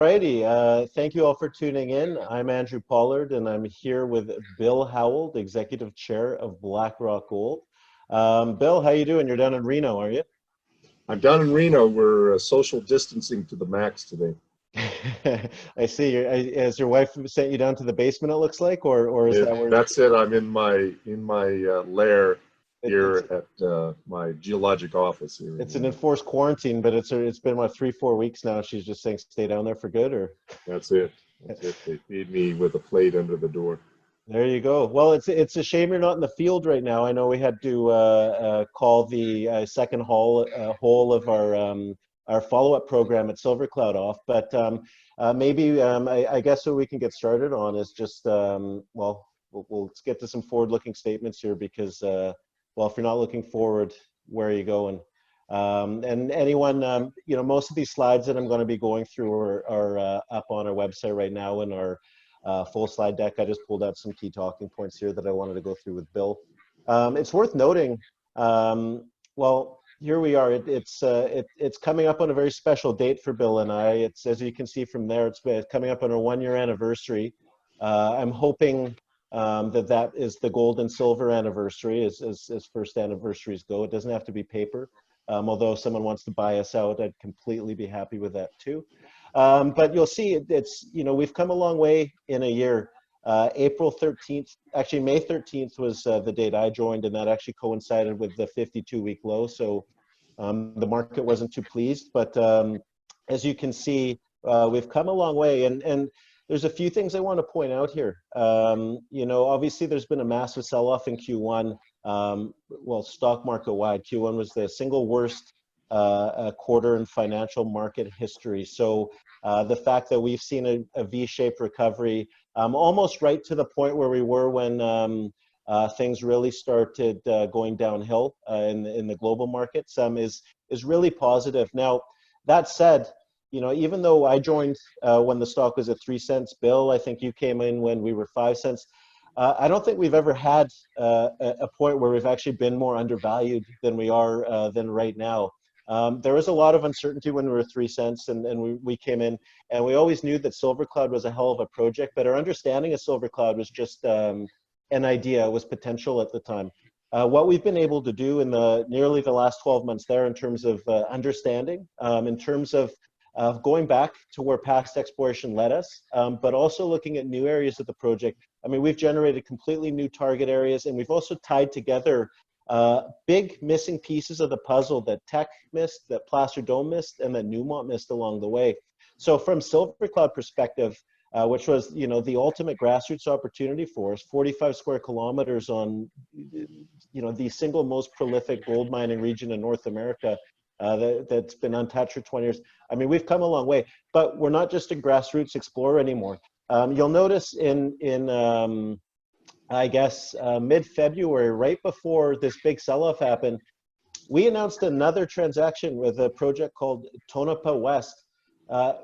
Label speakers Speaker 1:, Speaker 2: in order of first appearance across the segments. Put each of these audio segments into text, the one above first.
Speaker 1: Alrighty, thank you all for tuning in. I'm Andrew Pollard, and I'm here with Bill Howald, Executive Chair of Blackrock Gold. Bill, how you doing? You're down in Reno, are you?
Speaker 2: I'm down in Reno. We're social distancing to the max today.
Speaker 1: I see. Has your wife sent you down to the basement, it looks like, or is that where
Speaker 2: That's it. I'm in my lair
Speaker 1: it's
Speaker 2: here at my geologic office here in
Speaker 1: it's an
Speaker 2: Reno.
Speaker 1: enforced quarantine, but it's been what 3, 4 weeks now. She's just saying stay down there for good, or
Speaker 2: That's it. That's it. They feed me with a plate under the door.
Speaker 1: there you go. Well, it's a shame you're not in the field right now. I know we had to call the second hole of our follow-up program at Silver Cloud off, but maybe I guess what we can get started on is just well, we'll get to some forward-looking statements here because well, if you're not looking forward, where are you going? And anyone, most of these slides that I'm going to be going through are up on our website right now in our full slide deck. I just pulled out some key talking points here that I wanted to go through with Bill. It's worth noting, well, here we are. It's coming up on a very special date for Bill and I. It's, as you can see from there, it's coming up on our 1-year anniversary. I'm hoping that is the gold and silver anniversary as first anniversaries go. It doesn't have to be paper. Although if someone wants to buy us out, I'd completely be happy with that too. But you'll see we've come a long way in a year. April 13th, actually May 13th was the date I joined, and that actually coincided with the 52-week low. So the market wasn't too pleased, but as you can see, we've come a long way. And there's a few things I want to point out here. Obviously there's been a massive sell-off in Q1. Well, stock market wide, Q1 was the single worst quarter in financial market history. So the fact that we've seen a V-shaped recovery, almost right to the point where we were when things really started going downhill in the global markets, is really positive. Now, that said, even though I joined when the stock was at 3 cents, Bill, I think you came in when we were 5 cents. I don't think we've ever had a point where we've actually been more undervalued than we are than right now. There was a lot of uncertainty when we were 3 cents and we came in, and we always knew that Silver Cloud was a hell of a project, but our understanding of Silver Cloud was just an idea, it was potential at the time. What we've been able to do in nearly the last 12 months there in terms of understanding, in terms of going back to where past exploration led us, but also looking at new areas of the project. I mean, we've generated completely new target areas, and we've also tied together big missing pieces of the puzzle that Teck missed, that Placer Dome missed, and that Newmont missed along the way. So from Silver Cloud perspective, which was, the ultimate grassroots opportunity for us, 45 square kilometers on, the single most prolific gold mining region in North America, that's been untouched for 20 years. I mean, we've come a long way, but we're not just a grassroots explorer anymore. You'll notice in I guess, mid-February, right before this big sell-off happened, we announced another transaction with a project called Tonopah West. By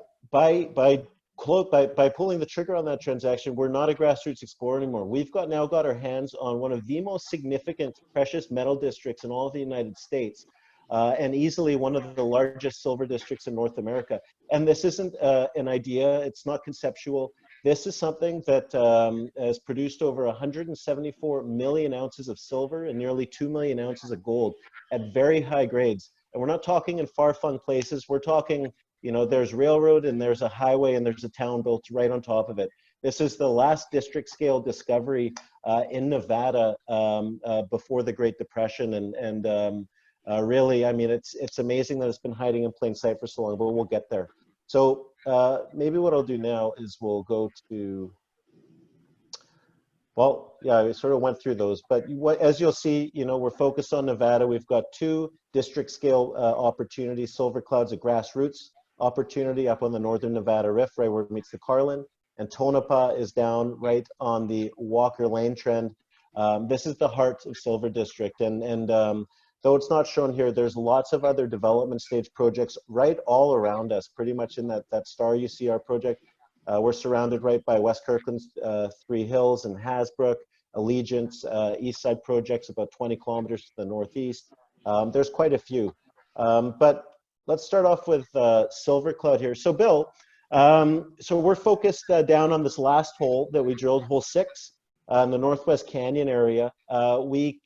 Speaker 1: pulling the trigger on that transaction, we're not a grassroots explorer anymore. We've now got our hands on one of the most significant precious metal districts in all of the United States. And easily one of the largest silver districts in North America. And this isn't an idea, it's not conceptual. This is something that has produced over 174 million ounces of silver and nearly 2 million ounces of gold at very high grades. And we're not talking in far-flung places, we're talking, there's railroad and there's a highway and there's a town built right on top of it. This is the last district scale discovery in Nevada before the Great Depression, and really, I mean, it's amazing that it's been hiding in plain sight for so long, but we'll get there. So maybe what I'll do now is we'll go to, well, yeah, I sort of went through those, but as you'll see, we're focused on Nevada. We've got 2 district scale opportunities. Silver Cloud's a grassroots opportunity up on the northern Nevada Rift, right where it meets the Carlin, and Tonopah is down right on the Walker Lane trend. This is the heart of Silver District, and though it's not shown here, there's lots of other development stage projects right all around us, pretty much in that star you see our project. We're surrounded right by West Kirkland's 3 Hills and Hasbrook, Allegiance, East Side projects about 20 kilometers to the northeast. There's quite a few. But let's start off with Silver Cloud here. So Bill, So we're focused down on this last hole that we drilled, hole 6, in the Northwest Canyon area. We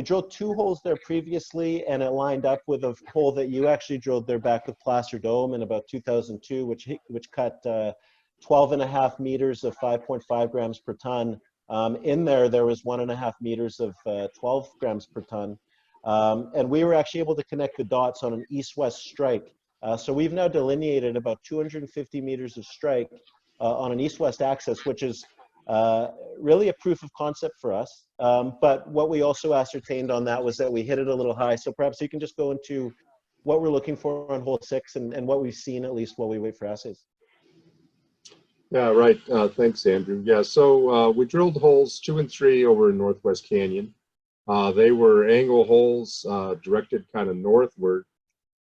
Speaker 1: drilled 2 holes there previously, and it lined up with a hole that you actually drilled there back with Placer Dome in about 2002, which cut 12.5 meters of 5.5 grams per ton. In there was 1.5 meters of 12 grams per ton. And we were actually able to connect the dots on an east-west strike. So we've now delineated about 250 meters of strike on an east-west axis, which is really a proof of concept for us. But what we also ascertained on that was that we hit it a little high. So perhaps you can just go into what we're looking for on hole 6 and what we've seen, at least while we wait for assays.
Speaker 2: Yeah, right. Thanks, Andrew. Yeah, so we drilled holes 2 and 3 over in Northwest Canyon. They were angle holes directed kind of northward.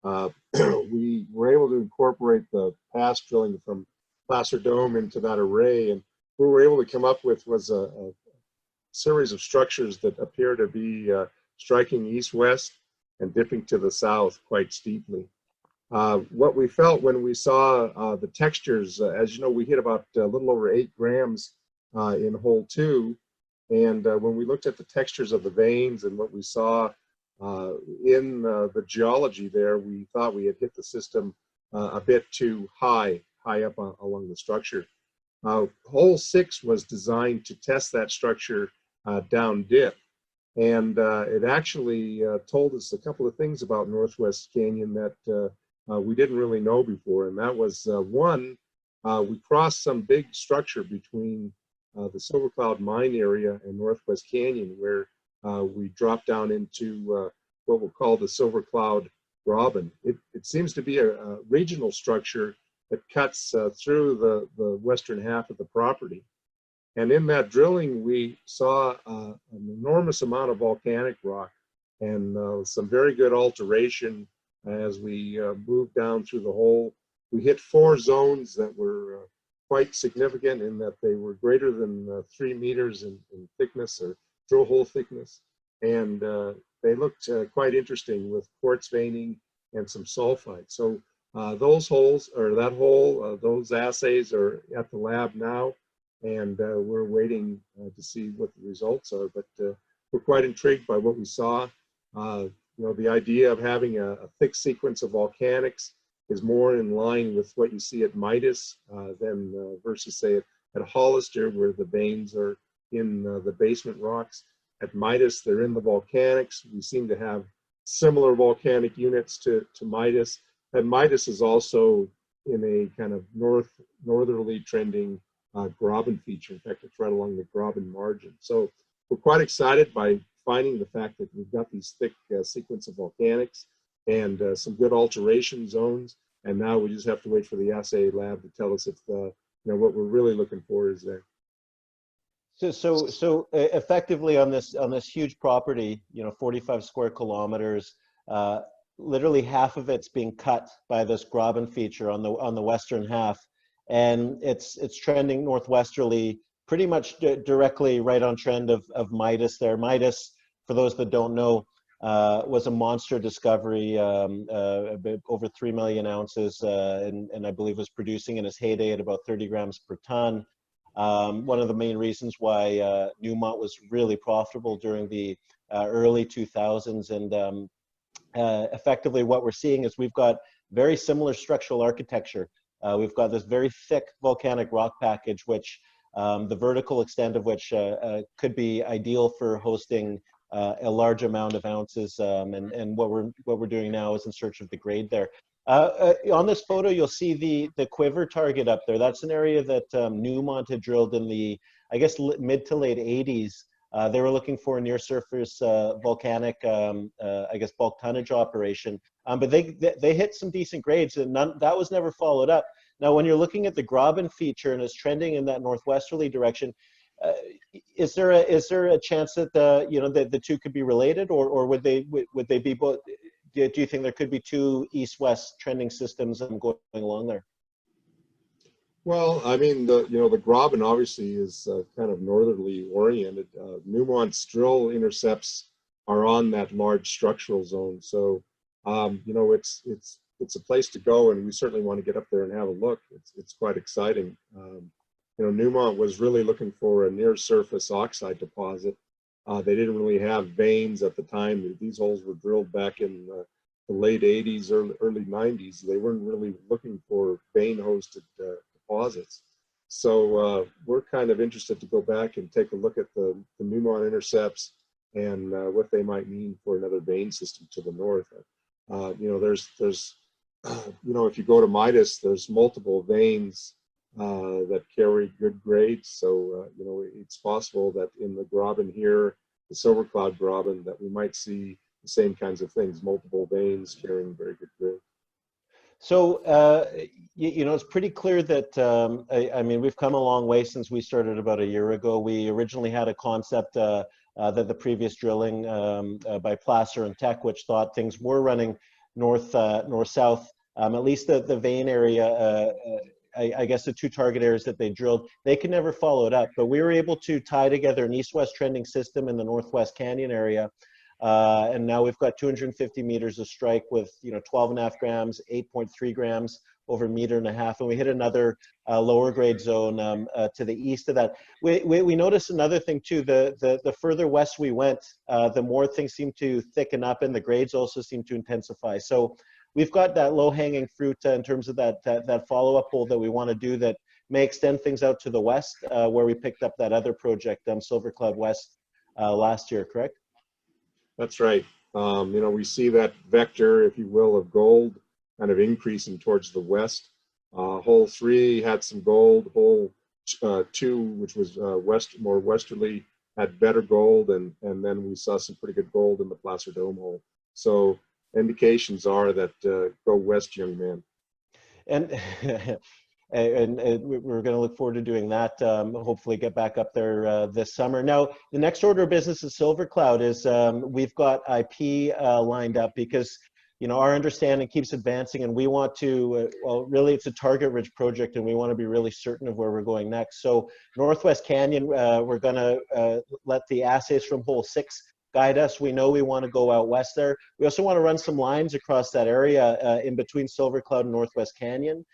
Speaker 2: We were able to incorporate the past drilling from Placer Dome into that array, and what we were able to come up with was a series of structures that appear to be striking east-west and dipping to the south quite steeply. What we felt when we saw the textures, as you know, we hit about a little over 8 grams in hole 2, and when we looked at the textures of the veins and what we saw in the geology there, we thought we had hit the system a bit too high up along the structure. Hole 6 was designed to test that structure down dip, and it actually told us a couple of things about Northwest Canyon that we didn't really know before, and that was one, we crossed some big structure between the Silver Cloud mine area and Northwest Canyon, where we dropped down into what we'll call the Silver Cloud Graben. It seems to be a regional structure that cuts through the western half of the property. And in that drilling, we saw an enormous amount of volcanic rock and some very good alteration as we moved down through the hole. We hit 4 zones that were quite significant in that they were greater than 3 meters in thickness, or drill hole thickness. And they looked quite interesting with quartz veining and some sulfide. So those holes, or that hole, those assays are at the lab now, and we're waiting to see what the results are. But we're quite intrigued by what we saw. You know, the idea of having a thick sequence of volcanics is more in line with what you see at Midas than versus, say, at Hollister, where the veins are in the basement rocks. At Midas, they're in the volcanics. We seem to have similar volcanic units to Midas. And Midas is also in a kind of northerly trending Graben feature. In fact, it's right along the Graben margin. So we're quite excited by finding the fact that we've got these thick sequence of volcanics and some good alteration zones. And now we just have to wait for the assay lab to tell us if you know, what we're really looking for is there.
Speaker 1: So effectively on this huge property, you know, 45 square kilometers, literally half of it's being cut by this Graben feature on the western half, and it's trending northwesterly, pretty much directly right on trend of Midas there. Midas, for those that don't know, was a monster discovery, over 3 million ounces, and I believe was producing in its heyday at about 30 grams per ton. One of the main reasons why Newmont was really profitable during the early 2000s. And effectively what we're seeing is we've got very similar structural architecture. We've got this very thick volcanic rock package, which the vertical extent of which could be ideal for hosting a large amount of ounces. And what we're doing now is in search of the grade there. On this photo, you'll see the quiver target up there. That's an area that Newmont had drilled in the, I guess, mid to late 80s. They were looking for a near-surface volcanic, I guess, bulk tonnage operation. But they hit some decent grades, and that was never followed up. Now, when you're looking at the Graben feature and it's trending in that northwesterly direction, is there a chance that you know, the two could be related, or would they be both? Do you think there could be 2 east-west trending systems going along there?
Speaker 2: Well, I mean, the Graben obviously is kind of northerly oriented. Newmont's drill intercepts are on that large structural zone, so you know, it's it's a place to go, and we certainly want to get up there and have a look. It's quite exciting. You know, Newmont was really looking for a near surface oxide deposit. They didn't really have veins at the time. These holes were drilled back in the late 80s, early 90s. They weren't really looking for vein hosted deposits. So we're kind of interested to go back and take a look at the Newmont intercepts and what they might mean for another vein system to the north. You know, there's you know, if you go to Midas, there's multiple veins that carry good grades. So, you know, it's possible that in the Graben here, the Silver Cloud Graben, that we might see the same kinds of things, multiple veins carrying very good grade.
Speaker 1: So, you know, it's pretty clear that, I mean, we've come a long way since we started about a year ago. We originally had a concept that the previous drilling by Placer and Tech, which thought things were running north-south, at least the vein area, I guess the two target areas that they drilled, they could never follow it up. But we were able to tie together an east-west trending system in the Northwest Canyon area. And now we've got 250 meters of strike with, you know, 12.5 grams, 8.3 grams over 1.5 meters. And we hit another lower grade zone to the east of that. We noticed another thing too, the further west we went, the more things seem to thicken up and the grades also seem to intensify. So we've got that low hanging fruit in terms of that follow-up hole that we want to do that may extend things out to the west, where we picked up that other project, Silver Cloud West, last year, correct?
Speaker 2: That's right. You know, we see that vector, if you will, of gold kind of increasing towards the west. Hole 3 had some gold. Hole 2, which was more westerly, had better gold, and then we saw some pretty good gold in the Placer Dome hole. So indications are that go west, young man.
Speaker 1: And and we're going to look forward to doing that. Hopefully get back up there this summer. Now, the next order of business at Silver Cloud is we've got IP lined up because, you know, our understanding keeps advancing and we want to, well, really it's a target-rich project and we want to be really certain of where we're going next. So Northwest Canyon, we're going to let the assays from hole 6 guide us. We know we want to go out west there. We also want to run some lines across that area in between Silver Cloud and Northwest Canyon.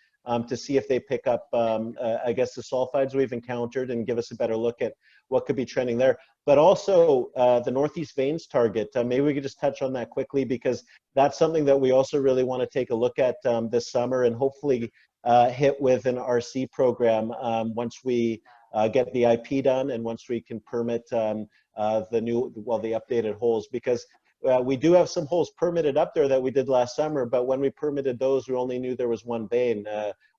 Speaker 1: To see if they pick up, I guess, the sulfides we've encountered and give us a better look at what could be trending there. But also the Northeast Veins target, maybe we could just touch on that quickly because that's something that we also really want to take a look at this summer and hopefully hit with an RC program once we get the IP done and once we can permit the updated holes, because we do have some holes permitted up there that we did last summer, but when we permitted those, we only knew there was one vein.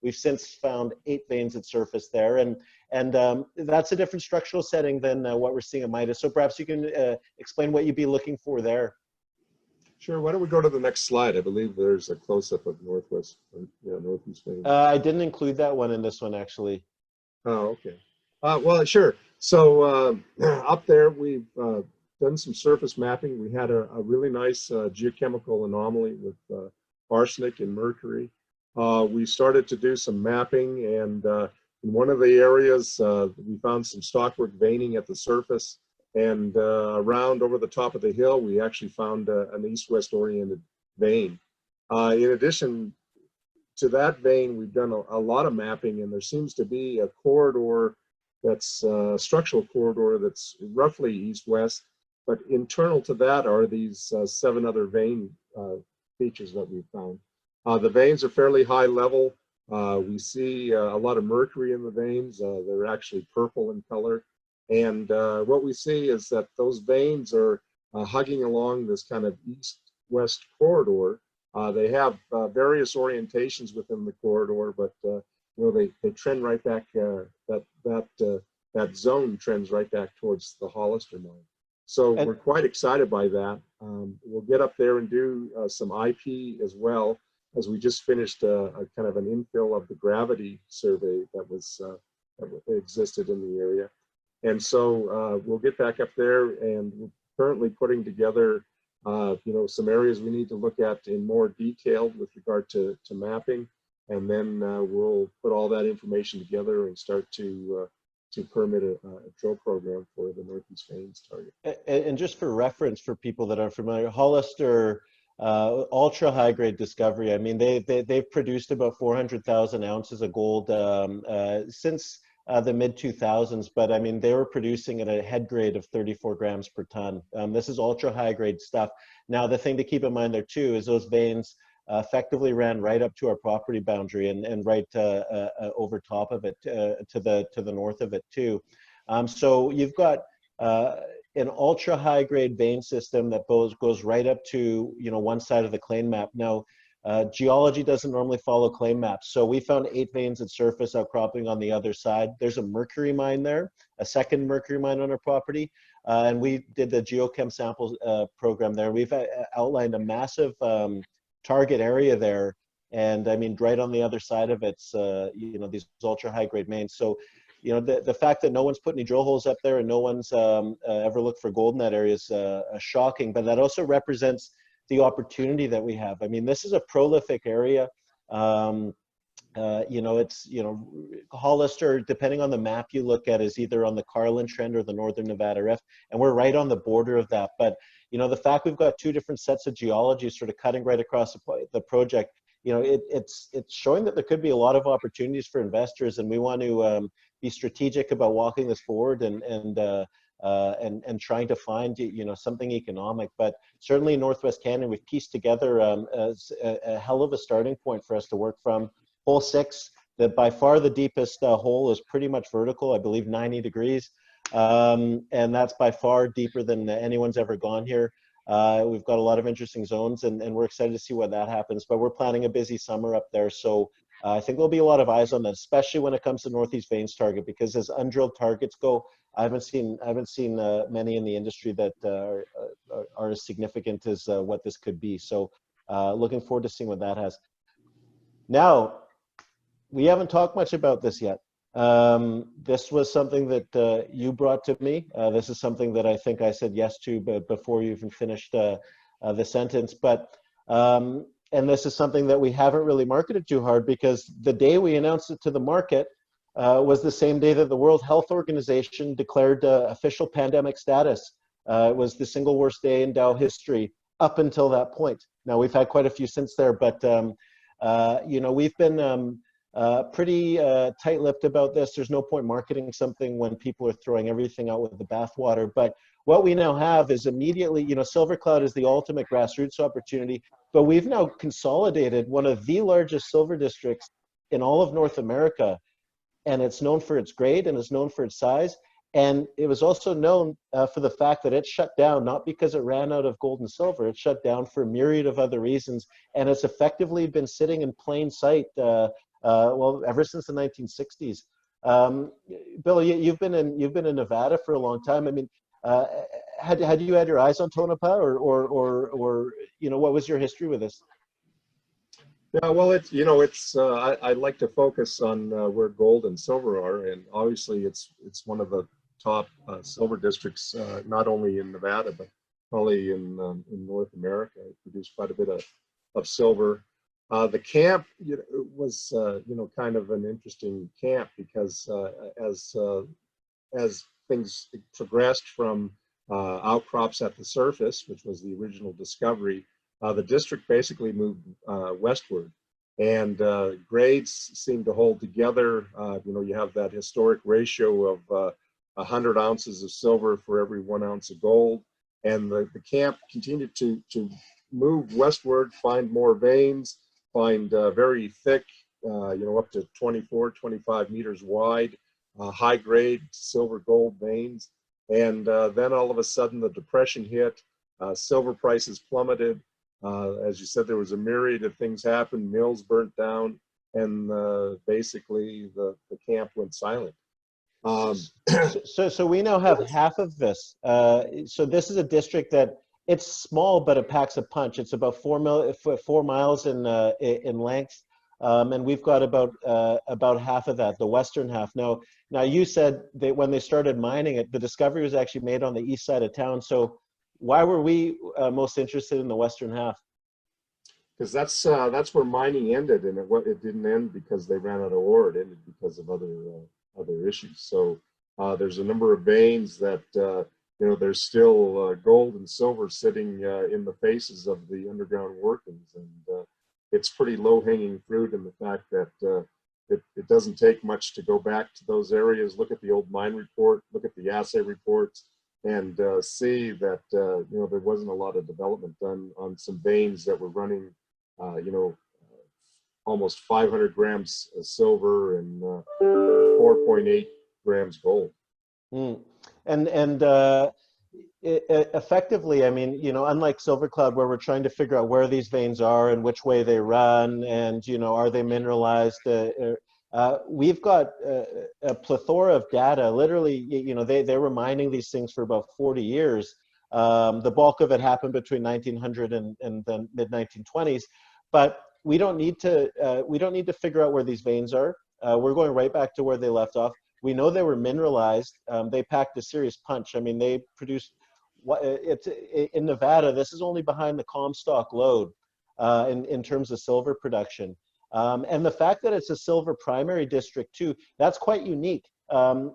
Speaker 1: We've since found 8 veins at surface there, and that's a different structural setting than what we're seeing at Midas. So perhaps you can explain what you'd be looking for there.
Speaker 2: Sure. Why don't we go to the next slide? I believe there's a close-up of Northwest vein.
Speaker 1: I didn't include that one in this one, actually.
Speaker 2: Oh, okay. Well, sure. So up there, we've done some surface mapping. We had a really nice geochemical anomaly with arsenic and mercury. We started to do some mapping, and in one of the areas, we found some stockwork veining at the surface, and around over the top of the hill, we actually found an east-west oriented vein. In addition to that vein, we've done a lot of mapping, and there seems to be a corridor that's a structural corridor that's roughly east-west. But internal to that are these 7 other vein features that we've found. The veins are fairly high level. We see a lot of mercury in the veins. They're actually purple in color. And what we see is that those veins are hugging along this kind of east-west corridor. They have various orientations within the corridor, but you know, they trend right back. That zone trends right back towards the Hollister mine. So we're quite excited by that. We'll get up there and do some IP as well, as we just finished a kind of an infill of the gravity survey that was that existed in the area. And so we'll get back up there, and we're currently putting together you know, some areas we need to look at in more detail with regard to mapping, and then we'll put all that information together and start to permit a drill program for the Northeast Veins target.
Speaker 1: And just for reference for people that are familiar, Hollister ultra high grade discovery. I mean, they've produced about 400,000 ounces of gold since the mid 2000s, but I mean, they were producing at a head grade of 34 grams per ton. This is ultra high grade stuff. Now, the thing to keep in mind there too is those veins effectively ran right up to our property boundary and right over top of it to the north of it too. So you've got an ultra high grade vein system that goes right up to, you know, one side of the claim map. Now, geology doesn't normally follow claim maps. So we found 8 veins at surface outcropping on the other side. There's a mercury mine there, a second mercury mine on our property. And we did the geochem sample program there. We've outlined a massive target area there. And I mean, right on the other side of it's, you know, these ultra high grade veins. So, you know, the fact that no one's put any drill holes up there and no one's ever looked for gold in that area is shocking, but that also represents the opportunity that we have. I mean, this is a prolific area. You know, it's, you know, Hollister, depending on the map you look at, is either on the Carlin Trend or the Northern Nevada Rift, and we're right on the border of that. But, you know, the fact we've got 2 different sets of geology sort of cutting right across the project, you know, it's showing that there could be a lot of opportunities for investors, and we want to be strategic about walking this forward and trying to find, you know, something economic. But certainly in Northwest Canyon, we've pieced together a hell of a starting point for us to work from. Hole 6, that by far the deepest hole, is pretty much vertical, I believe 90 degrees. And that's by far deeper than anyone's ever gone here. We've got a lot of interesting zones, and we're excited to see what that happens. But we're planning a busy summer up there. So I think there'll be a lot of eyes on that, especially when it comes to Northeast Veins target, because as undrilled targets go, I haven't seen many in the industry that are as significant as what this could be. So looking forward to seeing what that has. Now, we haven't talked much about this yet. This was something that you brought to me. This is something that I think I said yes to before you even finished the sentence. But and this is something that we haven't really marketed too hard, because the day we announced it to the market was the same day that the World Health Organization declared official pandemic status. It was the single worst day in Dow history up until that point. Now, we've had quite a few since there, but you know, we've been pretty tight-lipped about this. There's no point marketing something when people are throwing everything out with the bathwater. But what we now have is immediately, you know, Silver Cloud is the ultimate grassroots opportunity, but we've now consolidated one of the largest silver districts in all of North America, and it's known for its grade and it's known for its size. And it was also known for the fact that it shut down, not because it ran out of gold and silver, it shut down for a myriad of other reasons. And it's effectively been sitting in plain sight well, ever since the 1960s. Bill, you've been in Nevada for a long time. I mean, had you had your eyes on Tonopah, or you know, what was your history with this?
Speaker 2: Yeah, well, it's, you know, it's I like to focus on where gold and silver are, and obviously it's one of the top silver districts, not only in Nevada but probably in North America. It produced quite a bit of silver. The camp, you know, was you know, kind of an interesting camp, because as things progressed from outcrops at the surface, which was the original discovery, the district basically moved westward, and grades seemed to hold together. You know, you have that historic ratio of 100 ounces of silver for every 1 ounce of gold, and the camp continued to move westward, find more veins, find very thick, you know, up to 24, 25 meters wide, high grade silver gold veins. And then all of a sudden the depression hit, silver prices plummeted. As you said, there was a myriad of things happened, mills burnt down, and basically the camp went silent.
Speaker 1: So we now have half of this. So this is a district that, it's small, but it packs a punch. It's about 4 miles in length, and we've got about half of that, the western half. Now you said that when they started mining it, the discovery was actually made on the east side of town. So why were we most interested in the western half?
Speaker 2: Because that's where mining ended, and it didn't end because they ran out of ore. It ended because of other issues. So there's a number of veins that there's still gold and silver sitting in the faces of the underground workings, and it's pretty low-hanging fruit in the fact that it doesn't take much to go back to those areas, look at the old mine report, look at the assay reports, and see that there wasn't a lot of development done on some veins that were running, almost 500 grams of silver and 4.8 grams gold.
Speaker 1: Mm. And effectively, I mean, unlike Silver Cloud, where we're trying to figure out where these veins are and which way they run, and are they mineralized? We've got a plethora of data. Literally, they were mining these things for about 40 years. The bulk of it happened between 1900 and the mid 1920s, but we don't need to figure out where these veins are. We're going right back to where they left off. We know they were mineralized. They packed a serious punch. I mean, they produced in Nevada. This is only behind the Comstock lode in terms of silver production. And the fact that it's a silver primary district too, that's quite unique. As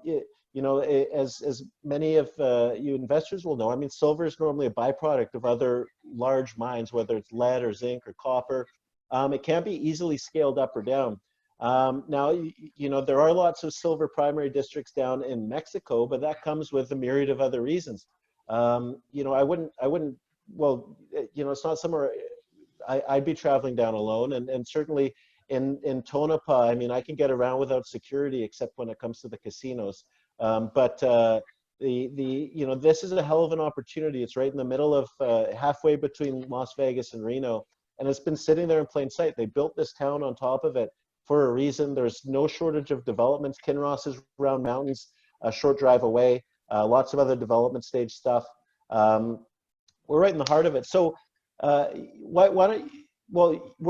Speaker 1: many of you investors will know, I mean, silver is normally a byproduct of other large mines, whether it's lead or zinc or copper. It can be easily scaled up or down. Now, there are lots of silver primary districts down in Mexico, but that comes with a myriad of other reasons. I wouldn't, well, it's not somewhere I'd be traveling down alone. And certainly in Tonopah, I mean, I can get around without security, except when it comes to the casinos. But this is a hell of an opportunity. It's right in the middle of halfway between Las Vegas and Reno. And it's been sitting there in plain sight. They built this town on top of it for a reason. There's no shortage of developments. Kinross is Round Mountains, a short drive away. Lots of other development stage stuff. We're right in the heart of it. So we're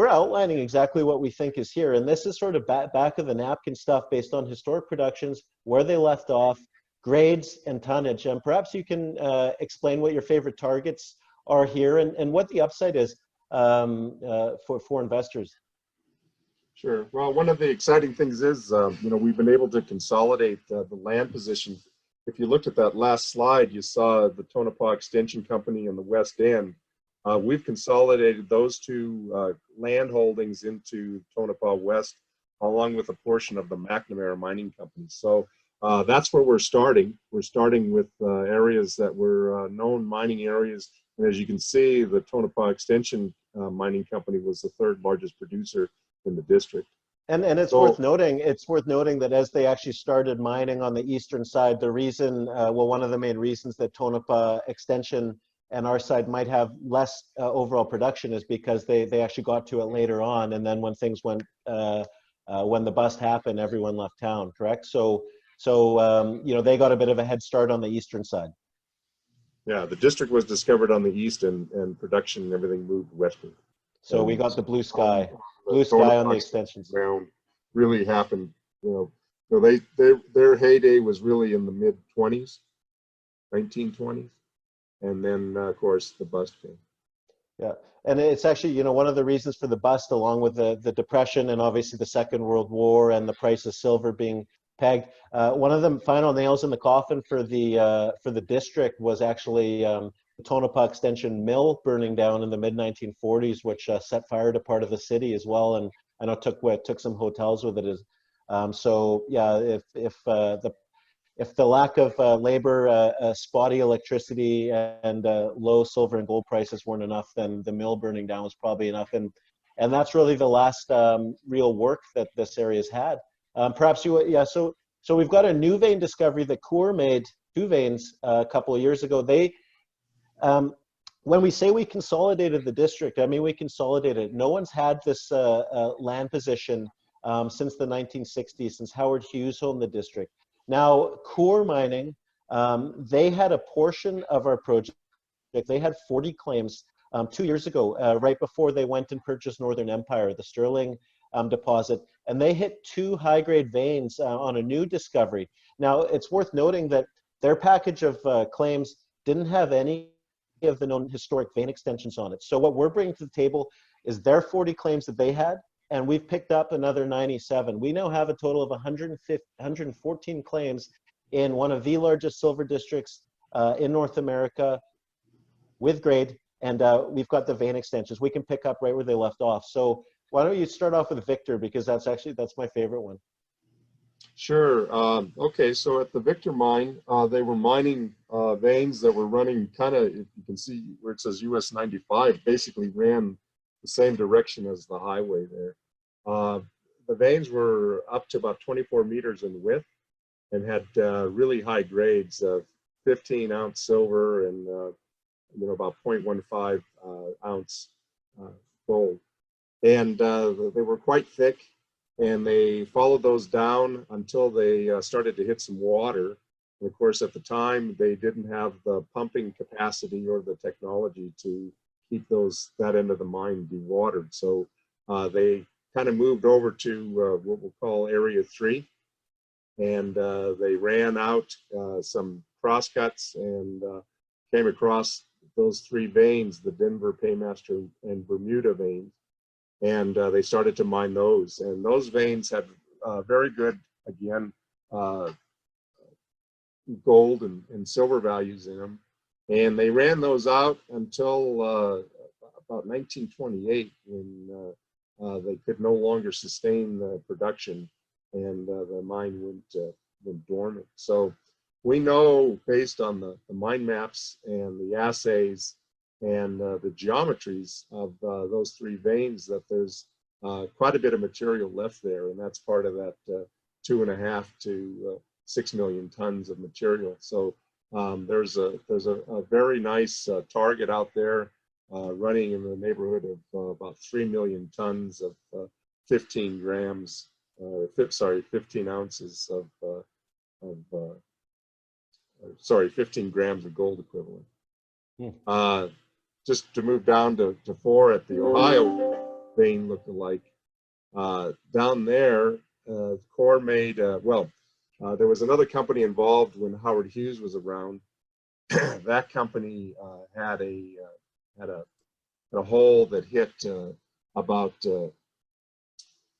Speaker 1: outlining exactly what we think is here. And this is sort of back of the napkin stuff based on historic productions, where they left off, grades and tonnage. And perhaps you can explain what your favorite targets are here and what the upside is for investors.
Speaker 2: Sure. Well, one of the exciting things is, we've been able to consolidate the land position. If you looked at that last slide, you saw the Tonopah Extension Company in the West End. We've consolidated those two land holdings into Tonopah West, along with a portion of the McNamara Mining Company. So that's where we're starting. We're starting with areas that were known mining areas. And as you can see, the Tonopah Extension Mining Company was the third largest producer in the district.
Speaker 1: And it's worth noting that as they actually started mining on the eastern side, the reason, one of the main reasons that Tonopah Extension and our side might have less overall production is because they actually got to it later on. And then when things went, when the bust happened, everyone left town, correct? So they got a bit of a head start on the eastern side.
Speaker 2: Yeah, the district was discovered on the east, and production and everything moved westward.
Speaker 1: So we got the blue sky on the extensions.
Speaker 2: Ground really happened, their heyday was really in the mid 1920s, and then of course the bust came.
Speaker 1: Yeah, and it's actually one of the reasons for the bust, along with the Depression and obviously the Second World War and the price of silver being pegged. One of the final nails in the coffin for the district was actually the Tonopah Extension mill burning down in the mid 1940s, which set fire to part of the city as well, and I know took some hotels with it. So yeah, if the lack of labor, spotty electricity, and low silver and gold prices weren't enough, then the mill burning down was probably enough, and that's really the last real work that this area's had. Perhaps so we've got a new vein discovery that Coeur made, 2 veins a couple of years ago. When we say we consolidated the district, I mean we consolidated. No one's had this land position since the 1960s, since Howard Hughes owned the district. Now, Coeur Mining, they had a portion of our project. They had 40 claims 2 years ago, right before they went and purchased Northern Empire, the Sterling deposit, and they hit 2 high-grade veins on a new discovery. Now, it's worth noting that their package of claims didn't have any of the known historic vein extensions on it. So what we're bringing to the table is their 40 claims that they had, and we've picked up another 97. We now have a total of 114 claims in one of the largest silver districts in North America with grade, and we've got the vein extensions. We can pick up right where they left off. So why don't you start off with Victor, because that's my favorite one.
Speaker 2: Sure. Okay, so at the Victor mine, they were mining veins that were running kind of, if you can see where it says US 95, basically ran the same direction as the highway there. The veins were up to about 24 meters in width and had really high grades of 15-ounce silver and about 0.15 ounce gold. And they were quite thick, and they followed those down until they started to hit some water. And of course, at the time, they didn't have the pumping capacity or the technology to keep that end of the mine dewatered. So they kind of moved over to what we'll call Area 3. And they ran out some crosscuts and came across those three veins, the Denver, Paymaster, and Bermuda veins. And they started to mine those. And those veins had very good, again, gold and silver values in them. And they ran those out until about 1928, when they could no longer sustain the production, and the mine went dormant. So we know, based on the mine maps and the assays and the geometries of those three veins, that there's quite a bit of material left there, and that's part of that 2.5 to 6 million tons of material. So there's a very nice target out there running in the neighborhood of about 3 million tons of 15 grams, 15 ounces of 15 grams of gold equivalent. Just to move down to 4 at the Ohio vein lookalike, down there, Core made, there was another company involved when Howard Hughes was around. That company had a hole that hit about,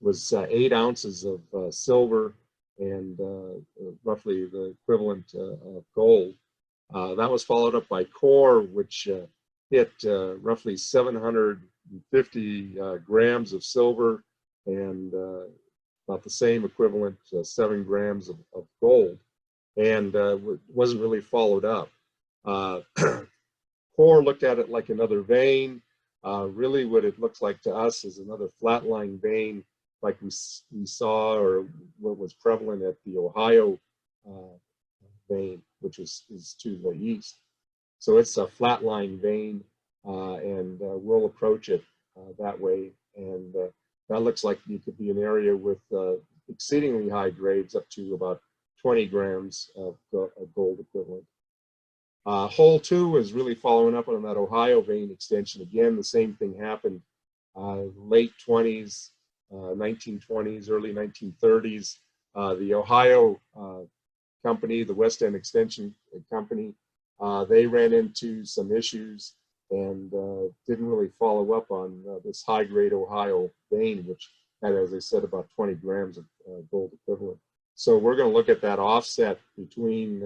Speaker 2: was 8 ounces of silver and roughly the equivalent of gold. That was followed up by Core, which hit roughly 750 grams of silver and about the same equivalent, 7 grams of gold, and wasn't really followed up. Core looked at it like another vein. Really what it looks like to us is another flatline vein, like we saw, or what was prevalent at the Ohio vein, which is to the east. So it's a flatline vein, and we'll approach it that way. And that looks like it could be an area with exceedingly high grades, up to about 20 grams of gold equivalent. Hole 2 is really following up on that Ohio vein extension. Again, the same thing happened late 20s, 1920s, early 1930s. The Ohio company, the West End Extension Company, they ran into some issues and didn't really follow up on this high-grade Ohio vein, which had, as I said, about 20 grams of gold equivalent. So we're going to look at that offset between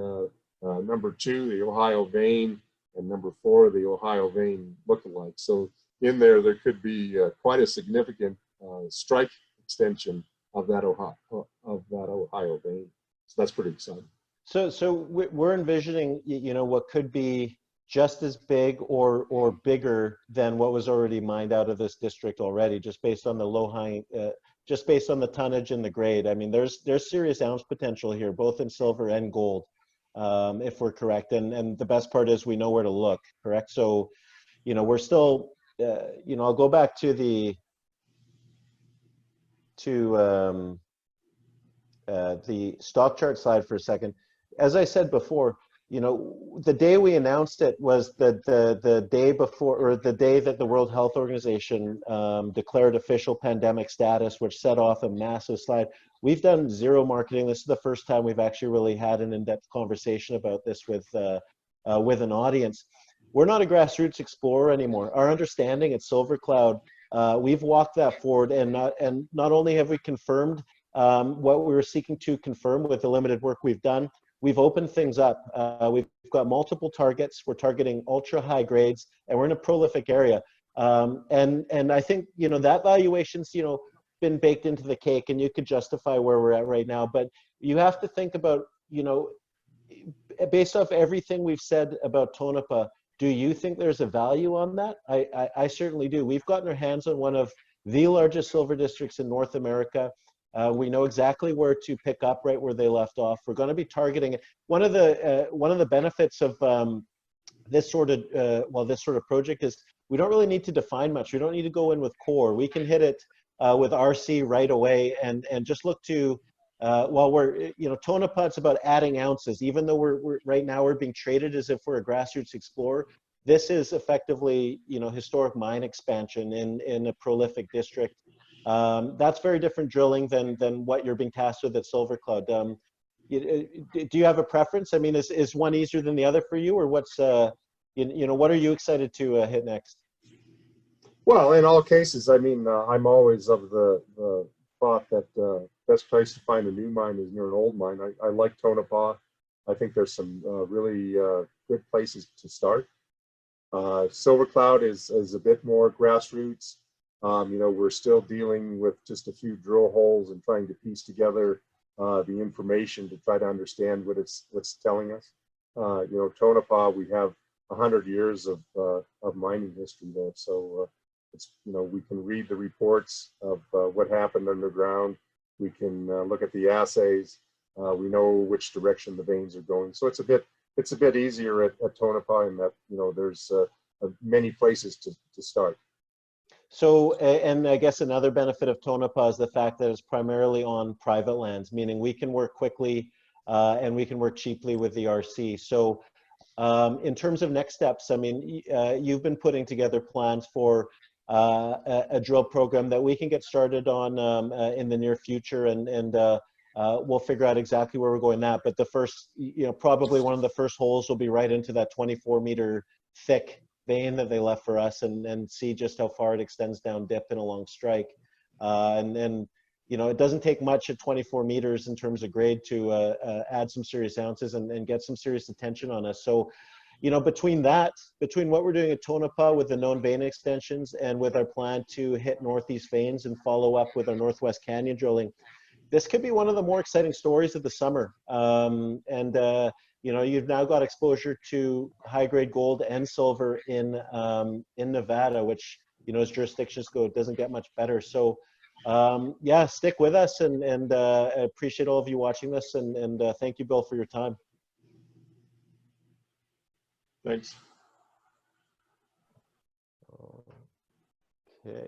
Speaker 2: number 2, the Ohio vein, and number 4, the Ohio vein lookalike. So in there could be quite a significant strike extension of that Ohio vein. So that's pretty exciting.
Speaker 1: So we're envisioning, what could be just as big or bigger than what was already mined out of this district already, just based on the just based on the tonnage and the grade. I mean, there's serious ounce potential here, both in silver and gold, if we're correct. And the best part is we know where to look, correct? So, we're still, I'll go back to the stock chart slide for a second. As I said before, the day we announced it was the day before, or the day that the World Health Organization declared official pandemic status, which set off a massive slide. We've done zero marketing. This is the first time we've actually really had an in-depth conversation about this with an audience. We're not a grassroots explorer anymore. Our understanding at Silver Cloud, we've walked that forward, and not only have we confirmed what we were seeking to confirm with the limited work we've done, we've opened things up. We've got multiple targets. We're targeting ultra high grades, and we're in a prolific area. And I think, you know, that valuation's, you know, been baked into the cake, and you could justify where we're at right now. But you have to think about, you know, based off everything we've said about Tonopah, do you think there's a value on that? I certainly do. We've gotten our hands on one of the largest silver districts in North America. We know exactly where to pick up, right where they left off. We're going to be targeting it. One of the benefits of this sort of project is we don't really need to define much. We don't need to go in with core. We can hit it with RC right away, and just look to while we're, you know, Tonopah's about adding ounces. Even though we're right now we're being traded as if we're a grassroots explorer, this is effectively, you know, historic mine expansion in a prolific district. That's very different drilling than what you're being tasked with at Silver Cloud. Do you have a preference? I mean, is one easier than the other for you, or what's you know, what are you excited to hit next?
Speaker 2: Well, in all cases, I mean, I'm always of the thought that best place to find a new mine is near an old mine. I like Tonopah. I think there's some really good places to start. Silver Cloud is a bit more grassroots. You know, we're still dealing with just a few drill holes and trying to piece together the information to try to understand what it's telling us. You know, Tonopah, we have 100 years of mining history there, so it's, you know, we can read the reports of what happened underground. We can look at the assays. We know which direction the veins are going, so it's a bit easier at Tonopah in that, you know, there's many places to start.
Speaker 1: So, and I guess another benefit of Tonopah is the fact that it's primarily on private lands, meaning we can work quickly and we can work cheaply with the RC. So in terms of next steps, I mean, you've been putting together plans for a drill program that we can get started on in the near future, and we'll figure out exactly where we're going that. But the first, you know, probably one of the first holes will be right into that 24-meter thick vein that they left for us, and see just how far it extends down dip and along strike. And you know, it doesn't take much at 24 meters in terms of grade to add some serious ounces and get some serious attention on us. So, you know, between what we're doing at Tonopah with the known vein extensions and with our plan to hit northeast veins and follow up with our Northwest Canyon drilling, this could be one of the more exciting stories of the summer. You know, you've now got exposure to high-grade gold and silver in Nevada, which, you know, as jurisdictions go, it doesn't get much better. So, yeah, stick with us, and I appreciate all of you watching this, and thank you, Bill, for your time.
Speaker 2: Thanks.
Speaker 1: Okay.